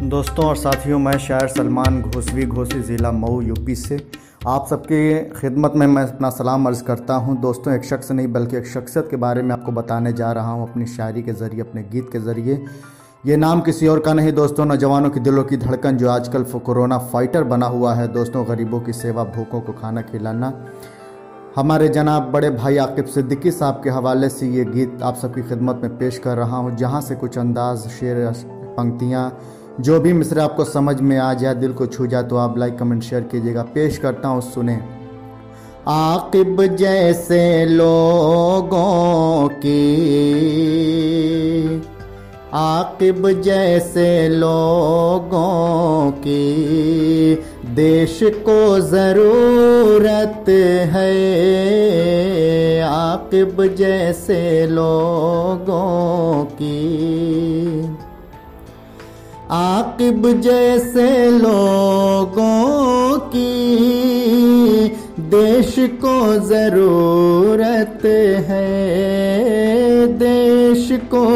दोस्तों और साथियों, मैं शायर सलमान घोसी ज़िला मऊ यूपी से आप सबके खिदमत में मैं अपना सलाम अर्ज़ करता हूं। दोस्तों, एक शख्स नहीं बल्कि एक शख्सियत के बारे में आपको बताने जा रहा हूं अपनी शायरी के ज़रिए, अपने गीत के ज़रिए। ये नाम किसी और का नहीं दोस्तों, नौजवानों की दिलों की धड़कन जो आजकल कोरोना फाइटर बना हुआ है। दोस्तों, गरीबों की सेवा, भूखों को खाना खिलाना, हमारे जनाब बड़े भाई आकिब सिद्दीकी साहब के हवाले से ये गीत आप सबकी खिदमत में पेश कर रहा हूँ, जहाँ से कुछ अंदाज, शेर, पंक्तियाँ, जो भी मिसरे आपको समझ में आ जाए, दिल को छू जाए, तो आप लाइक कमेंट शेयर कीजिएगा। पेश करता हूँ, सुने। आकिब जैसे लोगों की, आकिब जैसे लोगों की देश को ज़रूरत है। आकिब जैसे लोगों की, आकिब जैसे लोगों की देश को ज़रूरत है। देश को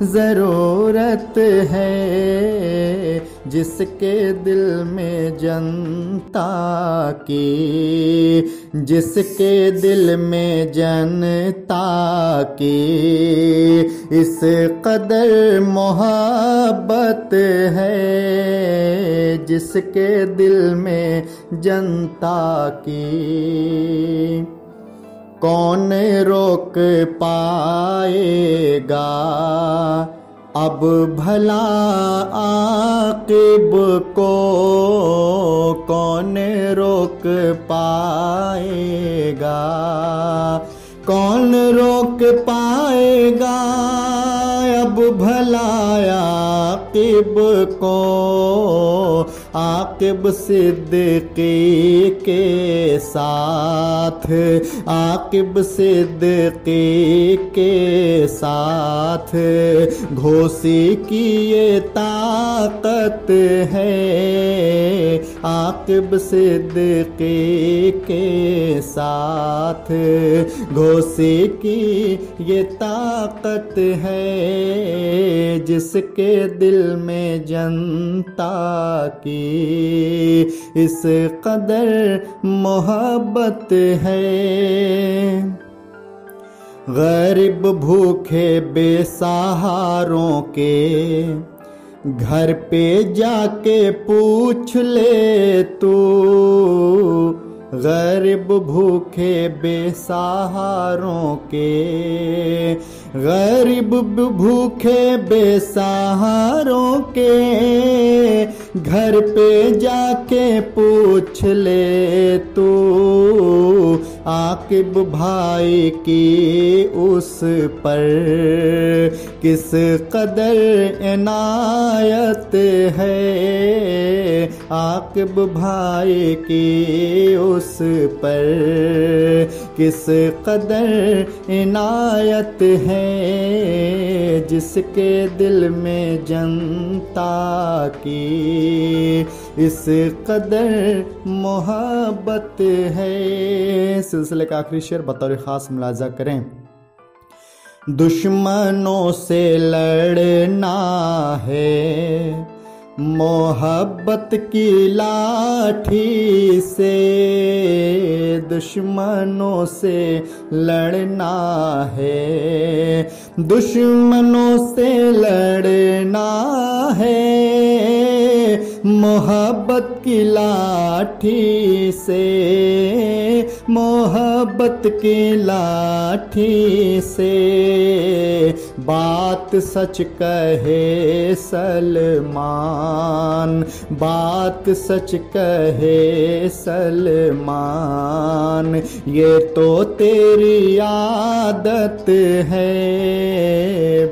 ज़रूरत है, जिसके दिल में जनता की, जिसके दिल में जनता की इस कदर मोहब्बत है। जिसके दिल में जनता की कौन रोक पाएगा अब भला आकिब को, कौन रोक पाएगा, कौन रोक पाएगा अब भला आकिब को। आकिब सिद्दीकी के साथ, आकिब सिद्दीकी के साथ घोसी की ये ताकत है। आकिब सिद्दीकी के साथ घोसी की ये ताकत है, जिसके दिल में जनता की इस कदर मोहब्बत है। गरीब भूखे बेसहारों के घर पे जाके पूछ ले तू। गरीब भूखे बेसहारों के, गरीब भूखे बेसहारों के घर पे जाके पूछ ले तू। आकिब भाई की उस पर किस कदर इनायत है। आकिब भाई की उस पर किस कदर इनायत है, जिसके दिल में जनता की इस कदर मोहब्बत है। सिलसिले का आखिरी शेर बतौर ख़ास मुलाजा करें। दुश्मनों से लड़ना है मोहब्बत की लाठी से। दुश्मनों से लड़ना है, दुश्मनों से लड़ना है मोहब्बत की लाठी से। मोहब्बत की लाठी से बात सच कहे सलमान, बात सच कहे सलमान। ये तो तेरी आदत है,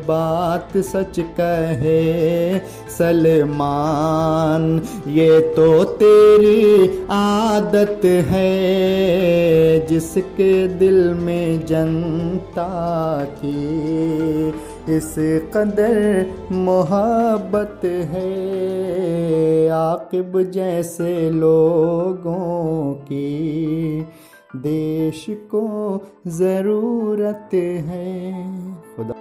बात सच कहे सलमान। ये तो तेरी आदत है, जिसके दिल में जनता की इस कदर मोहब्बत है। आकिब जैसे लोगों की देश को ज़रूरत है। खुदा